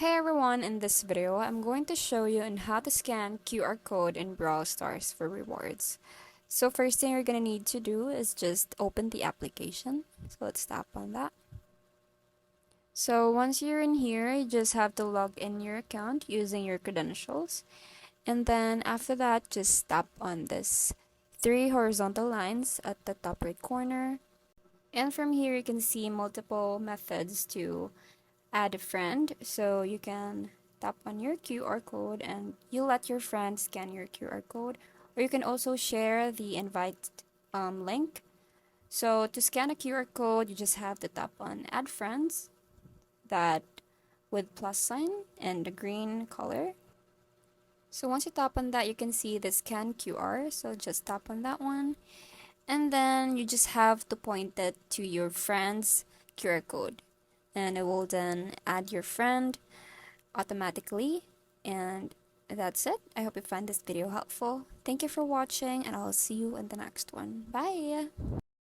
Hey everyone, in this video, I'm going to show you on how to scan QR code in Brawl Stars for rewards. So first thing you're going to need to do is just open the application. So let's tap on that. So once you're in here, you just have to log in your account using your credentials. And then after that, just tap on this three horizontal lines at the top right corner. And from here, you can see multiple methods to add a friend. So you can tap on your QR code and you let your friend scan your QR code, or you can also share the invite link. So to scan a QR code, you just have to tap on add friends, that with plus sign and the green color. So once you tap on that, you can see the scan QR. So just tap on that one, and then you just have to point it to your friend's QR code, and it will then add your friend automatically. And that's it. I hope you find this video helpful. Thank you for watching, and I'll see you in the next one. Bye!